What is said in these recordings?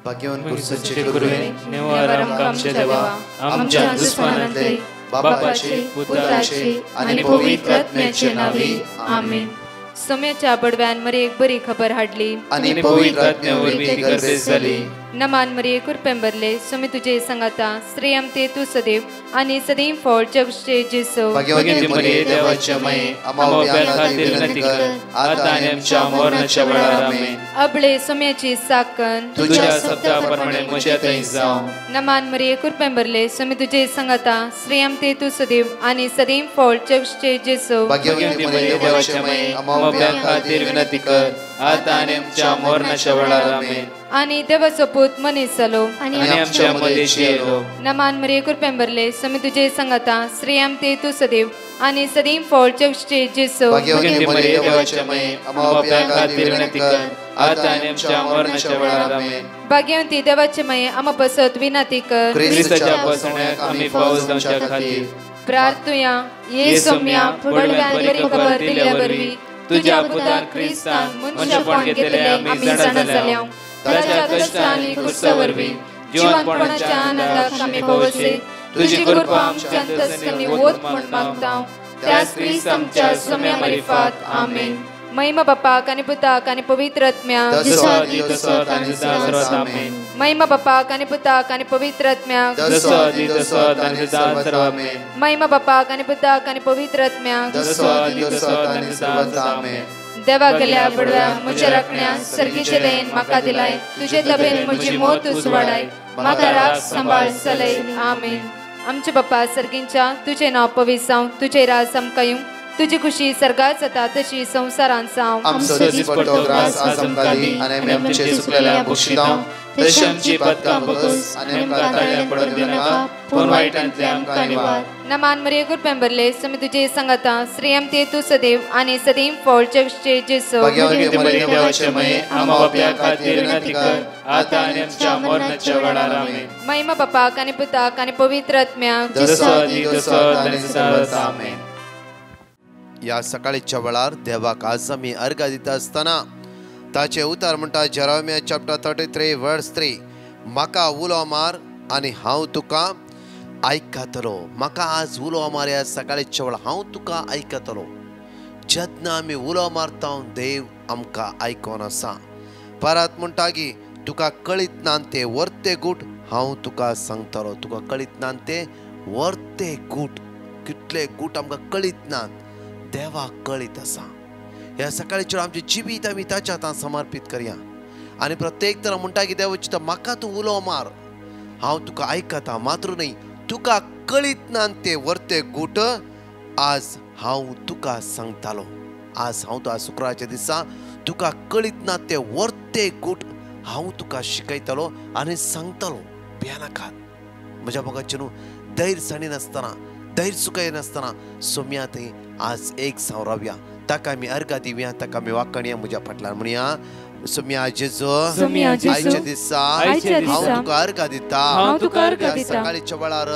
भाग्यवान कुर्सचे गुरुवे निवार आमच्या देवा आमच्या दुश्मनांतले बापाचे पुत्राचे आणि पवित्र आत्म्याचे नावे आमेन. सोम्याच्या बडव्यान मरे एक बरी खबर हाडली आणि पवित्र आत्म्यावर ती गर्भेस झाली. नमान मरे कुरपेंबरले सोमे तुझे संगाता श्रेयम ते तू सदैव आणि सदैव फळ जगचे जेसो. भाग्यवती मरिये देवाची माय आम्हा खातीर विनंती कर आता आणि आमच्या मरणाच्या वेळार आमेन. अबळे सोम्याची साकन तुझ्या शब्दाप्रमाणे म्हज्या थंय जावं. नमान मरे कुरपेंबरले सोमे तुझे संगाता श्रेयम ते तू सदैव आणि सदैव फळ जगचे जेसो. भाग्यवती मरिये देवाची माय आम्हा खातीर विनंती कर आता आणि आमच्या मरणाच्या वेळार आमेन. आणि देवाचो पूत मनीस जालो आणि आमच्या मदेशी येलो. नमान मरिये कुरपेंबरले सोमे तुझे संगाता श्रेयम ते तू सदैव आणि सदैव फळ जगचे जेसो. भाग्यवती मरिये देवाची माय आम्हा खातीर विनंती कर आता आणि आमच्या मरणाच्या वेळार आमेन. भाग्यवती देवाचे माये आम्हा पसत विनंती कर ख्रिस्ताच्या पासण्याक आम्ही पावस जावच्या खातीर प्रार्थुया. ये सोम्या बडव्यान बरी खबर दिल्या वरवी तुझ्या पुतान ख्रिस्तान मनुष्यपण घेतले आम्ही जाणा जाल्या. ताच्या कष्टांनी कुर्सावरवी जीवनपणाच्या आनंदाक आम्ही पवसे तुझी कृपा आमच्या अंतस्करणी वोत म्हण मागता. त्याच ख्रिस्त आमच्या सोम्या मरिफात आमेन. महिमा बापाक आणि पुताक आणि पवित्र आत्म्याक महिमा बापाक आणि पुताक आणि पवित्र आत्म्याक महिमा बापाक आणि पुताक आणि पवित्र आत्म्याक देवा गेल्या बडव्या म्हज्या राखण्या सर्गीचे देन म्हाका दिलाय. तुझे तबेन म्हजी मोत उसवाडाय म्हाका राख सांबाळ चलय आमेन. आमचे बापा सर्गींच्या तुझे नाव पवित्र जावं तुझे राज आमकां तुझी खुशी सर्गात जाता तशी संसारांत जावं. आमचो दीस पडटो ग्रास आज आमकां दी आनी आमचे सुकलेल्या बक्षितां तशी आमची पदकां बगस आनी आमकां ताळ्या पडत दिनाका पूण वायटांतले आमकां निवार. नमान मरिये कुरपेंबरले सोमे तुझे संगाता श्रेयम ते तू सदैव आणि सदैव फळ जगचे जेसो. भाग्यवती मरिये देवाची माय आम्हा बापया खातीर विनंती कर आता आनी आमच्या मरणाच्या वेळार आमेन. महिमा बापाक आणि पुताक आणि पवित्र आत्म्याक आमेन. या सकाळीच्या वेळार देवाक आज आमी अर्घ दिता आसतना ताचे उतार म्हणटा जेरेमिया चॅप्टर 33 वर्स 3 म्हाका उलो मार आनी हांव तुका आयकतलो. म्हाका आज उलो मार ह्या सकाळीच्या वेळार हांव तुका आयकतलो. जेन्ना आमी उलो मारता देव आमकां आयकोन आसा. परत म्हणटा की तुका कळीत ना ते वर्ते गूट हांव तुका सांगतलो. तुका कळीत ना ते वर्ते गूट कितले गूट आमकां कळीत ना देवाक कळीत आसा. ह्या सकाळीच्या आमची जिवीत आमी ताच्या हातांत समर्पीत करया आनी प्रत्येक तरा म्हणटा की देव चित्ता म्हाका तूं उलो मार हांव तुका आयकता. मात्र न्ही तुका कळीत ना ते वर्ते गूट आज हांव तुका सांगतालो. आज हांव तुका शुक्राच्या दिसा तुका कळीत ना ते वर्ते गूट हांव तुका शिकयतलो आनी सांगतलो. भियानाकात म्हज्या भोगाचे न्हू धैर्य साणी नासतना धैर्य सुकय नासतना सोम्या थंय आज एक साव रावया. ताका आमी अर्घ दिवया ताका आमी वाकणया म्हज्या फाटल्यान म्हणया सोम्या जेजो आयच्या दिसा हांव तुका अर्घ दिता. सकाळीच्या वेळार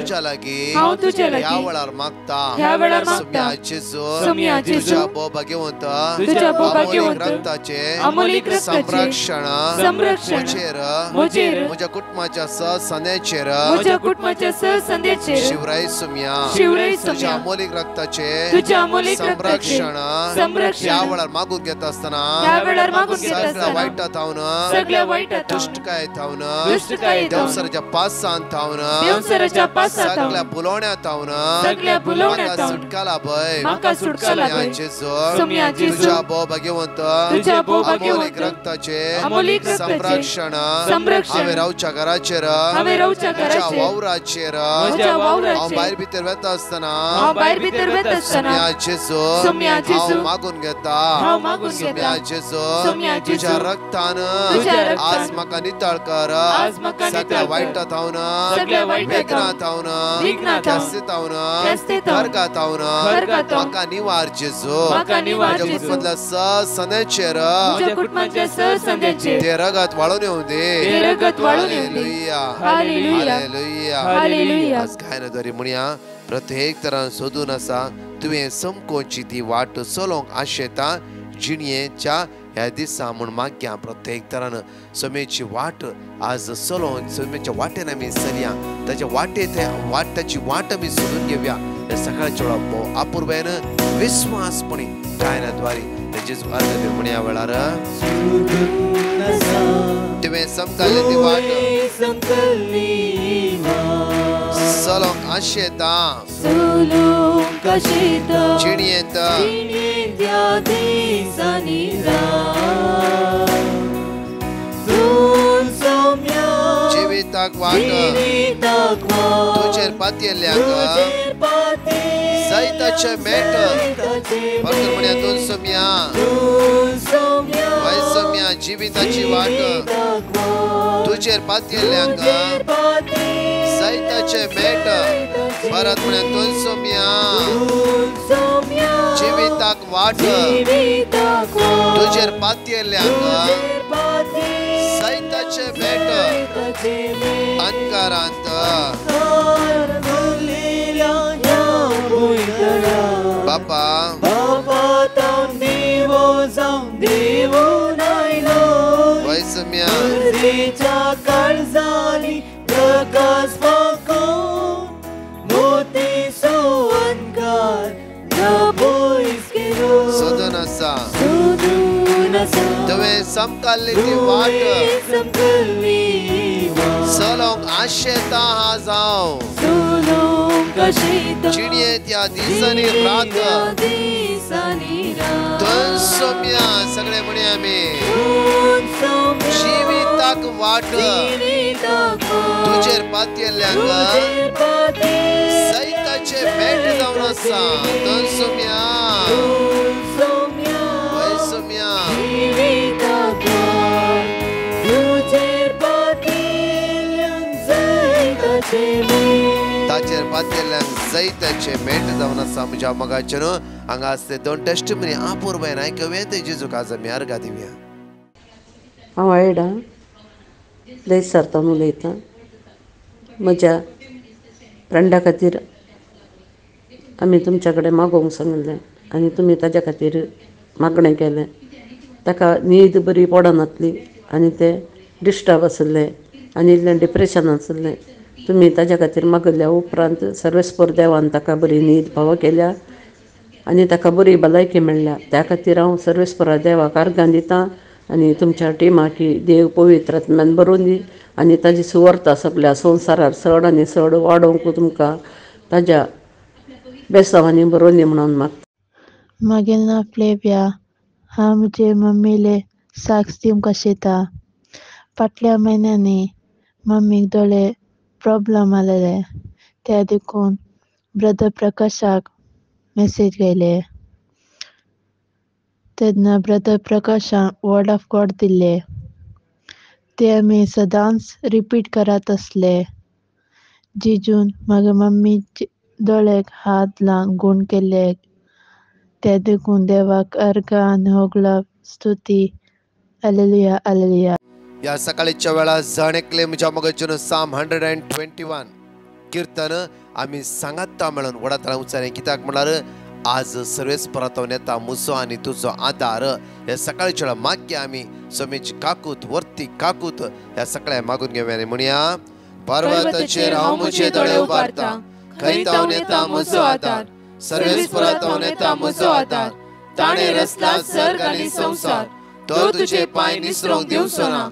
तुज्या लागीं ह्या वेळार मागता सोम्या जेजो तुज्या बोव भाग्यवंत रक्ताचे संरक्षण म्हजेर म्हज्या कुटुंबाच्या सनेचेर शिवराय सोम्या तुज्या अमोलीक रक्ताचे संरक्षण ह्या वेळार मागून घेता आसतना सगळ्या वायटांत दुष्टकाय थावन देवसराच्या पासांत थावन सगळ्या बुलोवण्यात थावन सुटका लाभय. तुझ्या बोव भाग्यवंत अमोलीक रक्ताचे संरक्षण हांवें रावच्या घराचेर तुज्या वावराचेर हांव भायर भितर वेता आसतना हांव मागून घेता. तुझ्या रक्तान आज म्हाका नितळ कर. सगळ्या वायटांत थावन वेगनांत थावन ख्यास्तीत थावन कर्गांत थावन म्हाका निवार जेजो. म्हज्या कुटुंबांतल्या सनेचेर ते रगत वाळून येवं दे. हालेलुया. आज गायन द्वारे म्हणया प्रत्येक तरान सोदून आसा तुवें समकोची ती वाट चलोवंक आशेता जिणयेच्या ह्या दिसा म्हूण मागया प्रत्येक तरान समेची वाट आज चलोवन समेच्या वाटेन आमी चलया ताच्या वाटेत ताची वाट आमी सोदून घेवया हे सकाळच्या वेळा अपूर्वेन विश्वासपणी गायनाद्वारे जेजू अर्घ दिवं म्हणया वेळार तुवें समकाल्ली ती वाट चलोंक आशेता चिडयेंत जिविताक वाट तुजेर पातयेल्ल्याक जायताचे मेट फक्त म्हणया दोन सोम्या वय सोम्या जिविताची वाट तुजेर पातयेल्ल्याक जायताचे मेट परत म्हणया दोन सोम्या जिविताक वाट तुजेर पातयेल्ल्याक जायताचे मेट अंकारांत बापा वय सोम्या सोदून आसा तुवें समकाल्ली ती वाट चलोंक आशेता हा जावं चिडयेंत ह्या दिसांनी रात दोन सोम्या सगळे म्हणया आमी जिविताक वाट तुजेर पातयेल्ल्याक जायताचे मेट जावन आसा दोन सोम्या वय सोम्या ताचेर पातयेल्ल्याक जायताचे मेट जावन आसा म्हज्या मोगाचे न्हू हांगा आसले दोन टेस्टमनी अपूर्वेन आयकवे ते जेजूक आज आमी अर्घा दिवया. हांव आयडा लयच सारतान उलयतां. म्हज्या फ्रेंडा खातीर आमी तुमच्या कडेन मागोवंक सांगिल्लें आनी तुमी ताज्या खातीर मागणें केलें. ताका न्हीद बरी पडनासली आनी तें डिस्टर्ब आसलें आनी इल्लें डिप्रेशन आसलें. तुमी ताज्या खातीर मागल्या उपरांत सर्वेस्पर देवान ताका बरी न्हीद फावो केल्या आनी ताका बरी भलायकी मेळ्ळ्या. त्या खातीर हांव सर्वेस्परा देवाक अर्गां दितां आनी तुमच्या टिमाक देव पवित्र आत्म्यान बरोवन दी आनी ताजी सुवार्ता सगळ्या संवसारार चड आनी चड वाडोवंक तुमकां ताज्या बेसांवांनी बरोवन दी म्हणून मागता. म्हगेलें नांव फ्लेविया. हांव म्हजे मम्मीले साक्स दिवंक आशेता. फाटल्या म्हयन्यांनी मम्मीक दोळे प्रॉब्लम आलेले त्या देखून ब्रदर प्रकाशाक मेसेज घायले. तेन्ना ब्रदर प्रकाशान वर्ड ऑफ गॉड दिल्ले ते आमी सदांच रिपीट करत आसले. जिजून म्हागे मम्मी दोळ्याक हात लावन गूण केले त्या देखून देवाक अर्घ आनी होगला स्तुती. Hallelujah hallelujah. ह्या सकाळीच्या वेळा जाण एकले म्हज्या मोगाचे साम 121 कीर्तन आमी सांगाता मेळून वडातळा उच्चारें कित्याक म्हळ्यार आज सर्वेस्परांतून येता मुसो आनी तुजो आदार हे सकाळच्या वेळा मागया आमी समेची काकूत वर्ती काकूत ह्या सगळ्या मागून घेवया आनी म्हणया पर्वताचेर हांव म्हजे दोळे उबारता खंय तावन येता म्हजो आदार सर्वेस्परांतून येता म्हजो आदार ताणें रचला सर्ग आनी संवसार तो तुजे पांय निसरोंक दिवचो ना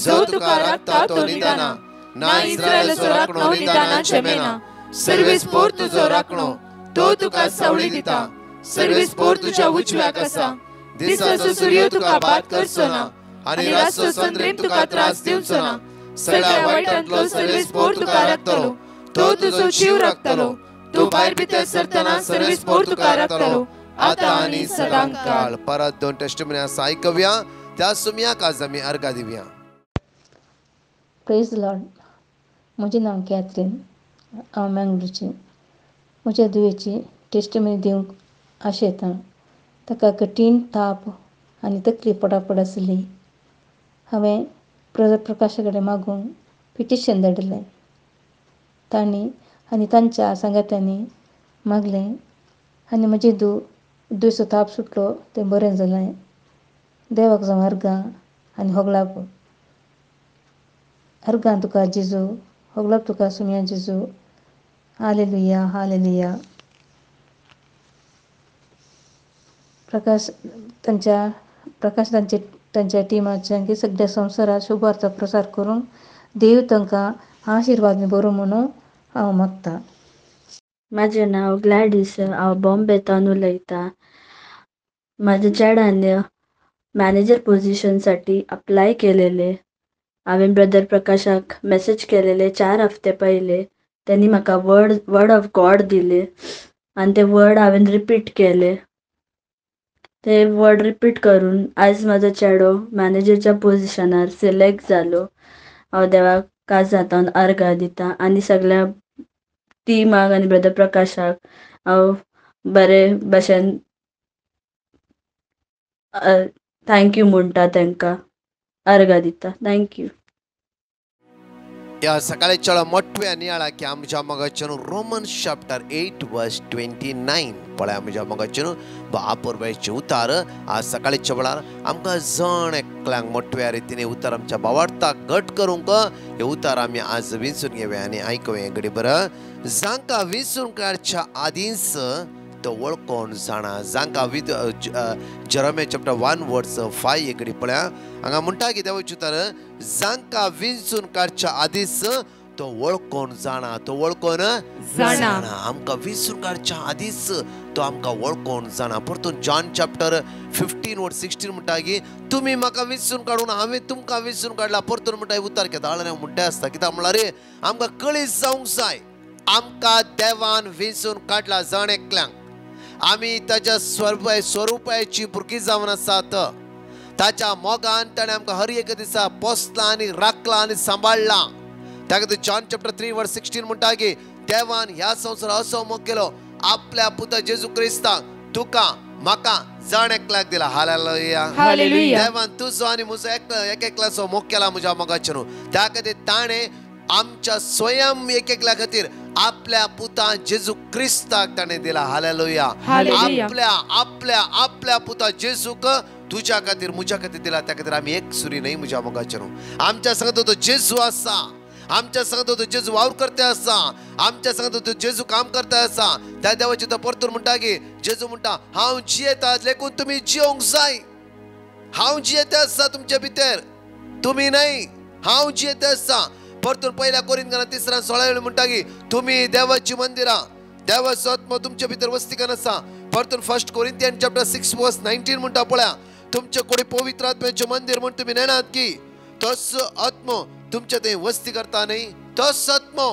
जो तुका राखता तो निदाना ना इस्रायलाचो राखणो निदाना छेमेना सर्वेस्पोर तुजो राखणो तो तुका सावळी दिता सर्वेस्पोर तुज्या उजव्याक आसा दिसाचो सूर्य तुका बाद करचो ना आनी रातचो चंद्रेन तुका त्रास दिवचो ना सगळ्या वायटांतलो सर्वेस्पोर तुका राखतलो तो तुजो जीव राखतलो तूं भायर भितर सरतना सर्वेस्पोर तुका राखतलो आतां आनी सदां काळ. परत दोन टेस्टमनी आसा आयकव्या त्या सुमयाक आज आमी अर्घा दिवया. Praise Lord. म्हजें नांव कॅथरीन. हांव मँगलोरची. म्हज्या दुयेची टेस्टमनी दिवंक आशेतां. ताका कठीण ताप आनी तकली पडापड आसली. हांवें प्रकाशा कडेन मागूंक पिटिशन धाडिल्लें. तांणी आनी तांच्या सांगात्यांनी मागलें आनी म्हजें दुयेचो ताप सुटलो. तें बरें जालें. देवाक जावं अर्गां आनी होगलाप अर्गां तुका जेजू, होगलाप तुका सुम्या जेजू. Hallelujah hallelujah. प्रकाश तांच्या टिमाच्या सगळ्या संवसारात शुभार्थ प्रसार करून देव तांकां आशिर्वाद बरो म्हणून हांव मागता. म्हजें नांव ग्लॅडीस. हांव बॉम्बेतान उलयतां. म्हाज्या चेड्यान मॅनेजर पोझिशनसाठी अप्लाय केलेले. हांवें ब्रदर प्रकाशाक मेसेज केलेले 4 हफ्ते पयले. त्यांनी म्हाका वर्ड ऑफ गॉड दिले आनी ते वर्ड हांवें रिपीट केले. ते वर्ड रिपीट करून आयज म्हाजो चेडो मॅनेजरच्या पोझिशनार सिलेक्ट जालो. हांव देवाक काजांतान अर्गां दितां आनी सगळ्या टिमाक आनी ब्रदर प्रकाशाक हांव बरे भशेन थँक्यू म्हणटा. तांकां अर्गां दिता. थँक्यू. या सकाळच्या मोठव्या नियाळाक आमच्या मगाच्यान रोमन्स चॅप्टर 8 वर्स 29 पळय आमच्या मगाच्यान बापूरबाईचे उतार. आज सकाळच्या वेळार आमकां जण एकल्यांक मोठव्या रितीने उतार आमच्या भावार्थाक घट करूंक हे उतार आमी आज विंचून घेवया आनी आयकुया. घडी बरं. जांकां विंचून काडच्या आदींच तो वळखोन जाणा. जांकां जेरेमिया चॅप्टर 1 वर्स 5 एकडी पळया हांगा म्हणटा की देवाचें उतार जांकां विंचून काडच्या आदींच तो वळखोन जाणा. तो वळखोन जाणा. आमकां विंचून काडच्या आदींच तो आमकां वळखोन जाणा. परतून जॉन चॅप्टर 15 वर्स 16 म्हणटा की तुमी म्हाका विंचून काडून हांवें तुमकां विंचून काडला. परतून म्हणटा उतार केदाळ्यान म्हणटा आसता कित्याक म्हळ्यार रे आमकां कळीस जावंक जाय आमकां देवान विंचून काडला जण एकल्यांक. आमी ताच्या स्वरुपाची भुरगीं जावन आसात. ताच्या मोगान ताणें आमकां हर एक दिसा पोसला आनी राखला आनी सांबाळला. त्या खातीर जॉन चॅप्टर 3 वर्स 16 म्हणटा की देवान ह्या संवसारात असो मोग केलो आपल्या पुता जेजू क्रिस्ताक तुका म्हाका जण एकल्याक दिला. Hallelujah hallelujah. देवान तुजो आनी म्हजो एकल्याचो मोग केला म्हज्या मोगाचेर. त्या खातीर ताणें आमच्या स्वयं एकल्या खातीर आपल्या पुता जेजू क्रिस्ताक ताणें दिला. हालेलुया. आपल्या आपल्या आपल्या पुता जेजूक तुझ्या खातीर म्हज्या खातीर दिला. त्या खातीर आमी एक सुरी न्हय म्हज्या मोगाचेर. आमच्या सांगता तो जेजू आसा. आमच्या सांगता तो जेजू वावर करता आसा. आमच्या सांगता तो जेजू काम करता आसा. त्या देवाची तो परतून म्हणटा की जेजू म्हणटा हांव जियेता देखून तुमी जियोंक जाय. हांव जियेता आसा तुमच्या भितर तुमी न्हय. हांव जियेता आसा. परतून पहिल्या कोरिंथांत 3:16 म्हणटा की तुमी देवाची मंदिरां देवाचो आत्मा तुमच्या भितर वस्ती करन आसा. परतून 1 कोरिंथियन चॅप्टर 6 वर्स 19 म्हणटा पळया तुमचे कोणी पवित्र आत्म्याचे मंदिर म्हण तुमी नेनात की तोच आत्मो तुमच्या थंय वस्ती करता न्हय. तोच आत्मो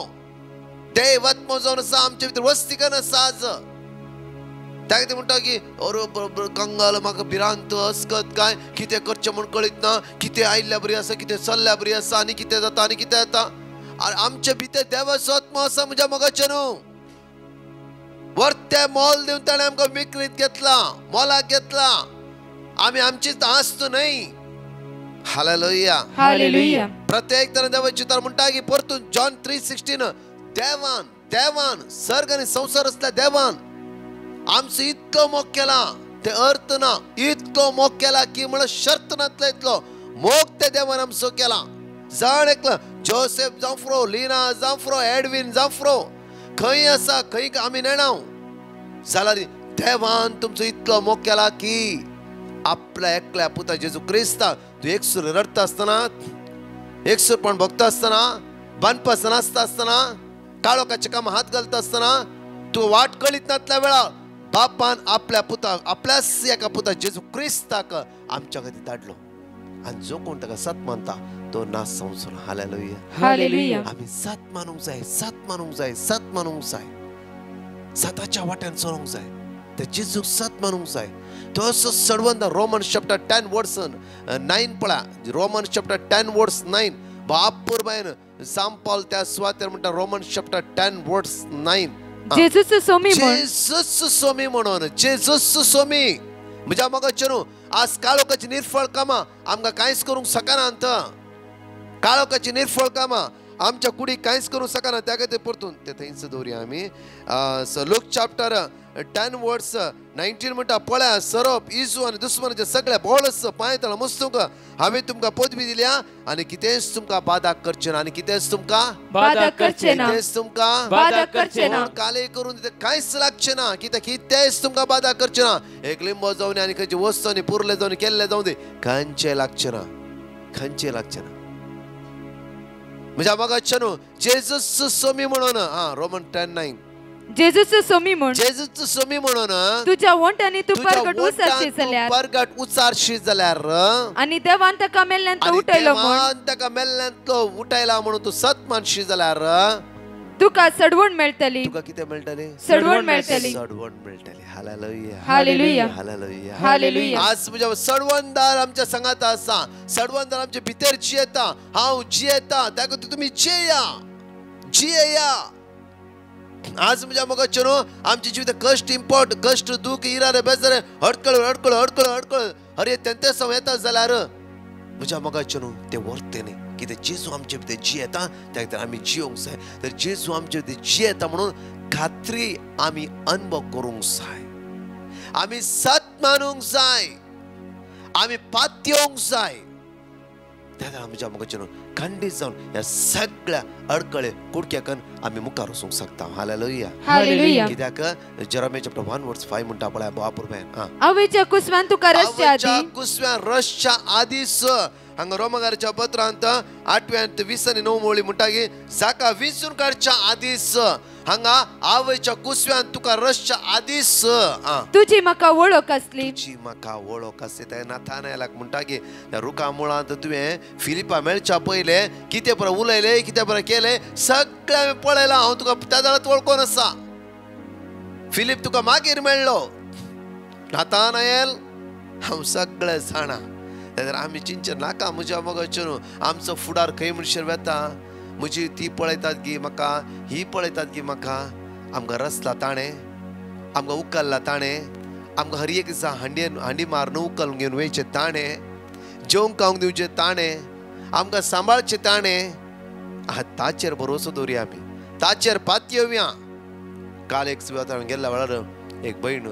देव आत्मो जावन आसा आमच्या भितर वस्ती करन आसा आज. त्या खातीर म्हणटा की कंगाल म्हाका भिरांत अस्कत काय कितें करचें म्हूण कळीत ना. कितें आयिल्ल्या बरी आसा कितें चल्ल्या बरी आसा आनी कितें जाता आनी कितें जाता. आमच्या भितर देवाचो आत्मा आसा म्हज्या मोगाचेर न्हू. वर्ते मोल दिवन ताणें आमकां विक्रीत घेतला मोलाक घेतला. आमी आमचीच आस्त न्हय. Hallelujah hallelujah. प्रत्येक तरान देवाची उतार म्हणटा की परतून जॉन 3:16 देवान सर्ग आनी संसार असल्या देवान आमचो इतलो मोग केला ते अर्थ ना. इतलो मोग केला की म्हळ्यार शर्त नातलो इतलो मोग ते देवान आमचो केला. जाण एकलो जोसेफ जांफ्रो लिना जांफ्रो एडविन जांफ्रो खंय आसा खंय आमी नेणाव जाल्यार देवान तुमचो इतलो मोग केला की आपल्या एकल्या पुता जेजू क्रिस्ताक तूं एकसूर रडता आसतना एकसूरपण भोगता आसतना बांदपासतना आसतना काळोखाच्या कामां हात घालता आसतना तूं वाट कळीत नातल्या वेळार बापान आपल्या पुताक आपल्याच एका पुता जेजू क्रिस्ताक आमच्या खातीर धाडलो. आनी जो कोण ताका सत मानता तो नाश संवसार. Hallelujah hallelujah. आमी सत मानूंक जाय सत मानूंक जाय सत मानूंक जाय. सताच्या वाट्यान चलोंक जाय. ते जेजूक सत मानूंक जाय. तो असो सडवंद रोमन्स चॅप्टर 10 वर्स 9 पळा. रोमन्स चॅप्टर 10 वर्स 9 बापूरबायन सांपाल त्या सुवातेर म्हणटा रोमन्स चॅप्टर 10 वर्स 9 जेजूच सोमी म्हणून जेजूच सोमी. म्हज्या मोगाचेर आज काळोखाची निर्फळ कामां आमकां कांयच करूंक शकनात. काळोखाची निर्फळ कामां आमच्या कुडी कांयच करूं शकना त्या खातीर परतून ते थंयच दवरया आमी. लूक चॅप्टर 10 वर्स 19 म्हणटा, पळया सरप इजू आनी दुस्मनाचे सगळे बोळस पांयतळां मुस्तूंक हांवें तुमकां पदवी दिल्या आनी कितेंच तुमकां बादाक करचें ना. आनी कितेंच तुमकां बादाक करचें ना. कितेंच तुमकां बादाक करचें ना. काले करून कांयच लागचें ना. कित्याक कितेंच तुमकां बादाक करचें ना. एक लिंबो जावन आनी खंयचे वस्तू आनी पुरले जावन केल्ले जावन दी खंयचें लागचें ना. खंयचें लागचें ना. म्हज्या मोगाच्या न्हू जेजूस सोमी म्हणून रोमन 10:9 जेजूचं सोमी म्हण जेजूच सोमी म्हणून तुझ्या वंटांनी तू परगट उसारशी जाल्यार परगट उचारशी जाल्यार आनी देवान ताका मेल्ल्यांतलो उठयलो म्हण ताका मेल्ल्यांतलो उठयला म्हणून तू सत मानशी जाल्यार तुका सडवण मेळटली. तुका कितें मेळटलें? सडवण मेळटली. सडवण मेळटली. Hallelujah hallelujah hallelujah hallelujah. आज म्हज्या सडवणदार आमच्या संगात आसा. सडवणदार आमच्या भितर जियेता. हांव जियेता त्या खातीर तुमी जियेया जियेया. आज म्हज्या मोगाचे न्हू आमचे जिवीत कश्ट दूख इरारे बेजारे अडकळ अडकळ अडकळ अडकळ अरे तेंते सव येता जाल्यार म्हज्या मोगाचे न्हू ते व्हरते न्ही. कितें जेजू आमचे भितर जियेता त्या खातीर आमी जियोंक जाय. तर जेजू आमचे भितर जियेता म्हणून खात्री आमी अनुभव करूंक जाय. आमी सत मानूंक जाय. आमी पातयेवंक जाय. त्या खातीर म्हज्या मोगाचे न्हू खंडीत जावन ह्या सगळ्या अडकळे कुडक्याकन आमी मुखार वचूंक शकता. Hallelujah hallelujah. कित्याक जेरेमिया चॅप्टर 1:5 म्हणटा पळय बापूरबेन आवयच्या कुसव्यान तुका रसच्या आदी कुसव्या रसच्या आदीस हांगा रोमकाराच्या पत्रांत 8:20 म्हणटा की जाका विंचून काडच्या आदीस हांगा आवयच्या कुसव्यान तुका रसच्या आदीस तुजी म्हाका वळख आसली. तुजी म्हाका वळख आसली. ते नाथानायलाक म्हणटा की त्या रुखा मुळांत तुवें फिलिपा मेळच्या पयले कितें बरें उलयले कितें बरें केलें सगळें हांवें पळयलां. हांव तुका त्या दाळांत वळखून आसा. फिलिप तुका मागीर मेळ्ळो. नाथानायल हांव सगळें जाणा. जाल्यार आमी चिंतचे नाका म्हज्या मोगाचे न्हू आमचो फुडार खंय म्हणसर वेता. म्हजी ती पळयतात की म्हाका ही पळयतात की म्हाका आमकां रसला ताणें आमकां उखलला ताणें आमकां हर एक दिसा हांडी मारून उखलून घेवन वयचें ताणें जेवंक खावंक दिवचें ताणें आमकां सांबाळचें ताणें. ताचेर भरोसो दवरया आमी. ताचेर पातयेवया. काल एक सुवात गेल्ल्या वेळार एक भयण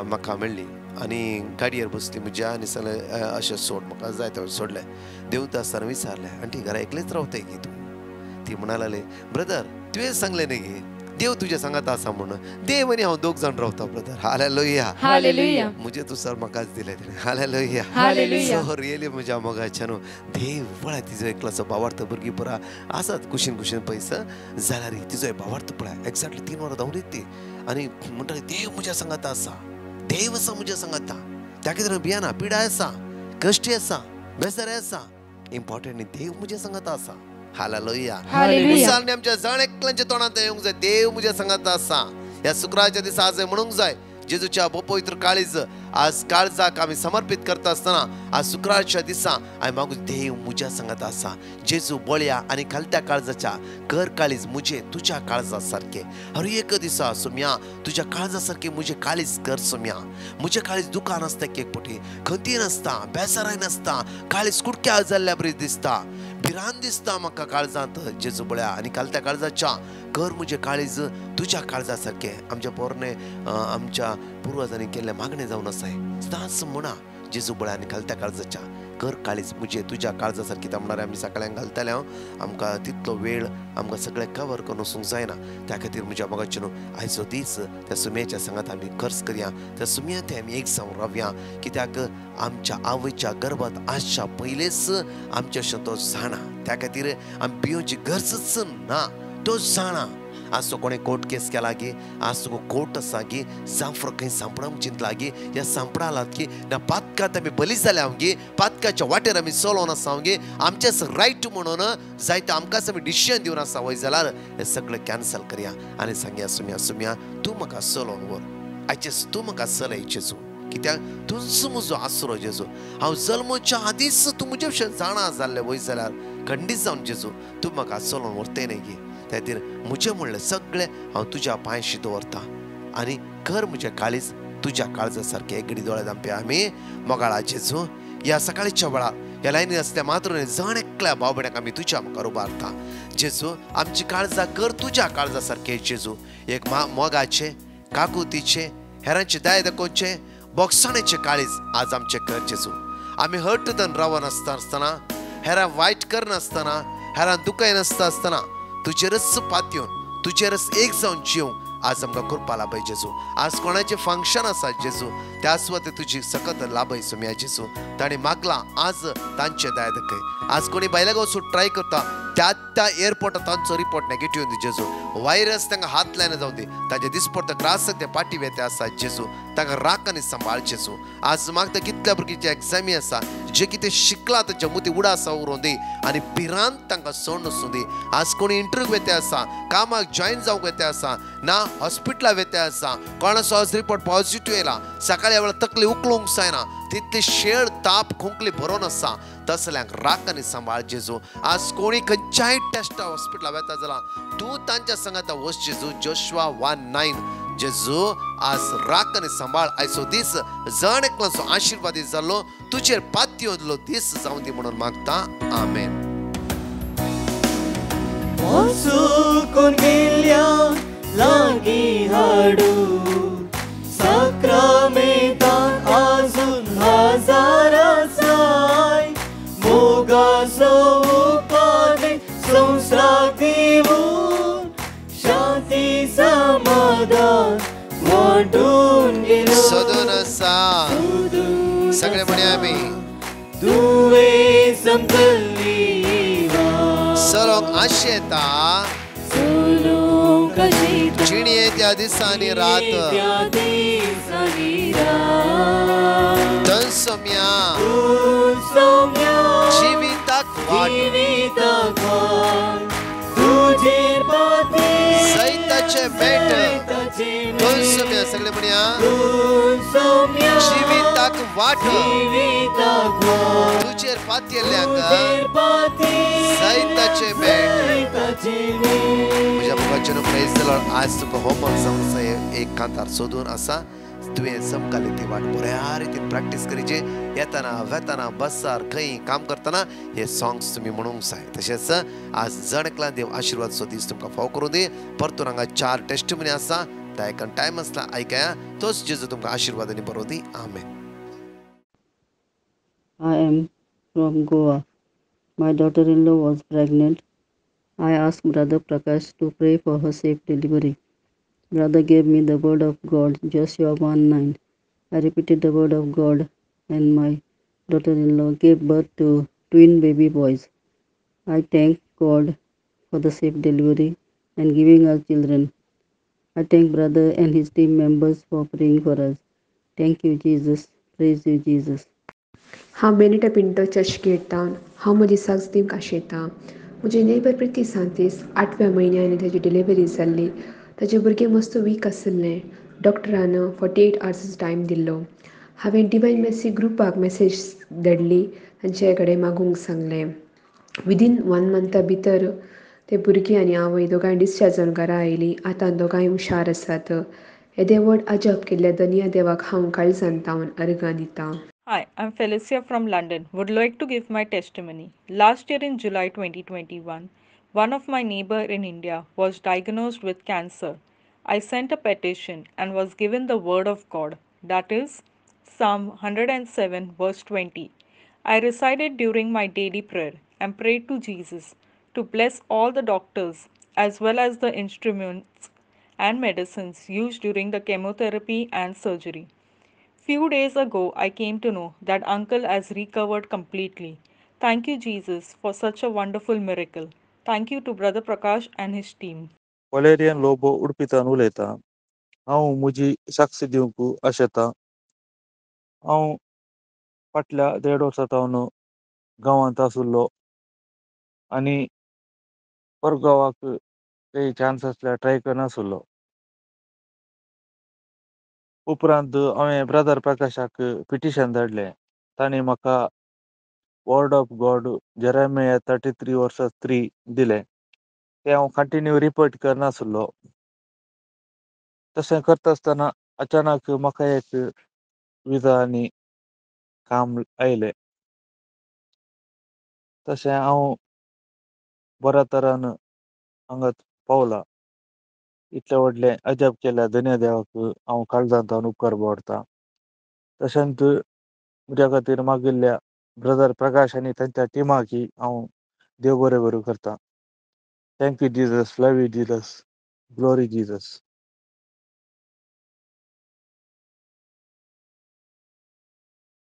म्हाका मेळ्ळी आनी गाडयेर बसली म्हज्या आनी सांगलें अशें सोड म्हाका जाय थंय सोडलें. देवता आसतना विचारलें आंटी घरा एकलेच रावताय गी तूं? ती म्हणा लागली ब्रदर तुवें सांगलें न्ही गे देव तुज्या सांगात आसा म्हणून. देव आनी हांव दोग जाण रावता ब्रदर. Hallelujah hallelujah. म्हजें तू सर म्हाकाच दिलें तेणें. Hallelujah hallelujah. सो रियली म्हज्या मोगाच्या न्हू देव पळय तिजो एकलोसो भावार्थ भुरगीं पुरा आसात कुशीन कुशीन पयस जाल्यार तिजो भावार्थ पळय एक्झॅक्टली 3 वरां धांवलीत ती आनी म्हणटाली देव म्हज्या सांगात आसा. देव आसा म्हज्या सांगाता. त्या खातीर भियाना पिडाय आसा कश्टी आसा बेजारी आसा इम्पॉर्टंट न्ही देव म्हज्या सांगात आसा. हालेलुया मुसाळणी आमच्या जण एकल्यांच्या तोंडांत येवंक जाय देव म्हज्या सांगात आसा. ह्या शुक्राच्या दिसा आज म्हणूंक जाय जेजूच्या पवित्र काळीज आज काळजाक आमी समर्पित करता आसतना आज शुक्राच्या दिसा हांवें मागूं देव म्हज्या सांगात आसा. जेजू बळ्या आनी खालत्या काळजाच्या कर काळीज मुझे तुज्या काळजा सारखे. हर एक दिसा सोम्या तुज्या काळजा सारखे मुझे काळीज कर सोम्या. म्हजें काळीज दुकान आसता एक पटी खंती नासता बेजाराय नासता काळीज कुडक्या जाल्ल्या बरी दिसता भिरान दिसता म्हाका काळजांत. जेजू बळ्या आनी खालत्या काळजाच्या कर म्हजें काळीज तुज्या काळजा सारखे. आमच्या पोरणे आमच्या पुर्वजांनी केल्ले मागणे जावन आसाय सदांच म्हणा जेजू बळ्या आनी खालत्या काळजाच्या कर काळीज मुझे तुज्या काळजा सारकी. म्हणल्यार आमी सकाळ्यांक घालतले आमकां तितलो वेळ आमकां सगळें कवर करून वचूंक जायना. त्या खातीर म्हज्या मोगाचे न्हू आयचो दीस त्या सुमयेच्या सांगात आमी खर्च करया. त्या सुमया ते आमी एक जावन रावया. कित्याक आमच्या आवयच्या गर्भांत आसच्या पयलेच आमचे अशें तो जाणा. त्या खातीर आमी भियोवची गरजच ना. तो जाणा. आज तो कोणें कोर्ट केस केला गी आज तुका कोर्ट आसा गी सांफरो खंय सांपणाक चिंतला गी ह्या सांपणा आलात की ना पातकांत आमी बली जाल्या हांव गी पातकाच्या वाटेर आमी चलोवन आसा हांव गी आमचेच रायट म्हणून जायते आमकांच आमी डिसिजन दिवन आसा वय जाल्यार हें सगळें कॅन्सल करया आनी सांगया सुम्या तूं म्हाका चलोवन व्हर. आयचेच तूं म्हाका चलय जेजू. कित्याक तुजो म्हजो आसरो जेजू. हांव जल्मच्या आदींच तूं म्हजे भशेन जाणा जाल्लें वय जाल्यार खंडीत जावन जेजू तूं म्हाका चलोवन व्हरतें न्ही गी. त्या खातीर म्हजें म्हणलें सगळें हांव तुज्या पांयशी दवरता आनी कर म्हजें काळीज तुज्या काळजा सारकें. एक घडी दोळे धांपया आमी मोगाळा जेजू ह्या सकाळच्या वेळार ह्या लायनी असल्या मात्र जण एकल्या बावबड्याक आमी तुज्या मुखार उबारता. जेजू आमची काळजां कर तुज्या काळजा सारखे. जेजू एक मोगाचे काकुतीचे हेरांचे दाय दाखोवचे बोगसणेचे काळीज आज आमचे कर. जेजू आमी हट दन रावन आसतना हेरां वायट करनासतना हेरां दुखाय नासता आसतना तुजेरच पातयेवन तुजेरच एक जावन जिवंक आज आमकां करपा लाभय. जेजू आज कोणाचे फंक्शन आसा जेजू त्या सुवाते तुजी सकत लाभय. सुम्या जेजू ताणी मागला आज तांचे दाय दाखय. आज कोणी भायल्या वचून ट्राय करता त्या एअरपोर्टात तांचो रिपोर्ट नेगेटिव्ह दी. जेजू व्हायरस तांकां हात लायना जावं दी. ताजे दिसपडटा ग्रासक ते पाटी वेते आसात. जेजू तांकां राख आनी सांबाळ. जेजू आज मागता कितल्या भुरगींच्या एग्जामी आसा जे कितें शिकला ताच्या मुती उडासा उरों दी आनी भिरांत तांकां सोड नसूं दी. आज कोणी इंटरव्यू वेते आसा कामाक जॉईन जावंक वेते आसा ना हॉस्पिटला वेते आसा कोणाचो आज रिपोर्ट पॉझिटिव्ह येयला सकाळी वेळा तकली उकळूंक जायना तितली शेळ ताप खोंकली भरोन आसा तसल्यांक राख आनी सांबाळ. जेजू आज कोणी खंयच्याय टेस्ट हॉस्पिटला वेता जाल्यार तूं तांच्या संगत वच. जेजू जोशुआ 1:9 जेजू आज राख आनी सांबाळ. आयचो दीस जण एकलो आशिर्वादीत जाल्लो तुजेर पातयेवलो दीस जावं दी म्हणून मागता. आमेन. वचून गेल्या लागी हाडू साक्रामेंतांत आजून हजारां जाय मोगाचो उपादेश संवसाराक दिवून शांती समाधान वांटून गेलो. सदन आसा सगळे म्हणे आमी तुवें समजली सरोंक आशेता चिणये त्या दिसांनी रात तन सोम्या जिविताक वाट सैताचे बेट तन सोम्या सगळे म्हणया जिविताक वाट तुजेर पातयेल्ल्यांक सैताचे बेट. म्हज्या मुखाचेर प्रेज द लॉर्ड. आज तुका होमवर्क जावन आसा एक कांतार सोदून आसा तुवें समकाली ती वाट बऱ्या रितीन प्रॅक्टीस करीचे. येताना वेताना बसार खंय काम करतना हे सॉंग्स तुमी म्हणूंक जाय. तशेंच आज जण एकला देव आशिर्वादचो दीस तुमकां फाव करूं दी. परतून हांगा 4 टेस्टिमनी आसा त्या आयकन टायम आसला आयकया तोच जेजू तुमकां आशिर्वादांनी बरो दी. आमेन. I am from Goa. My daughter-in-law was pregnant. I asked Brother Prakash to pray for her safe delivery. Brother gave me the word of God, Joshua 1:9. I repeated the word of God and my daughter-in-law gave birth to twin baby boys. I thank God for the safe delivery and giving us children. I thank Brother and his team members for praying for us. Thank you, Jesus. Praise you, Jesus. हांव Benita Pinto Churchgate town. हांव म्हजी socks दिवंक आशेतां. म्हजे neighbour Priti सांतीस 8व्या म्हयन्यान ताची delivery जाल्ली. ताचें भुरगें मस्त वीक आसलें. डॉक्टरान 48 hours टायम दिल्लो. हांवें डिवायन मॅसी ग्रुपाक मेसेज धाडली तांचे कडेन मागूंक सांगलें. विदीन 1 month भितर ते भुरगीं आनी आवय दोगांय डिस्चार्ज जावन घरा आयलीं. आतां दोगांय हुशार आसात. हे देवड अजब केल्ल्या धनिया देवाक हांव काळजान तावन अर्गां दितां. Hi, I'm Felicia from London. Would like to give my testimony. Last year in July 2021, one of my neighbor in India was diagnosed with cancer. I sent a petition and was given the word of God, that is Psalm 107 verse 20. I recited during my daily prayer and prayed to Jesus to bless all the doctors as well as the instruments and medicines used during the chemotherapy and surgery. Few days ago, I came to know that uncle has recovered completely. Thank you, Jesus, for such a wonderful miracle. Thank you to Brother Prakash and his team. Valerian Lobo उडपितान उलयता. हांव म्हजी साक्ष दिवंक आशेतां. हांव फाटल्या 1.5 वर्सां सावन गांवांत आशिल्लो आनी परगांवाक काही चान्स आसल्यार ट्राय करनासलो. उपरांत हांवें ब्रदर प्रकाशाक पिटिशन धाडलें. ताणें म्हाका वर्ड ऑफ गॉड जेरेमिया 33:3 दिलें. तें हांव कंटिन्यू रिपीट करनासलो. तशें करता आसतना अचानक म्हाका एक विजा आनी काम आयलें. तशें हांव बऱ्या तरान हांगा पावला. इतले व्हडलें अजाप केल्या धन्य देवाक हांव काळजांतल्यान उपकार बाळगता. तशेंच म्हज्या खातीर मागिल्ल्या ब्रदर प्रकाश आनी तांच्या टिमाकी हांव देव बरें करूं करता. Thank you Jesus, love you Jesus, glory Jesus.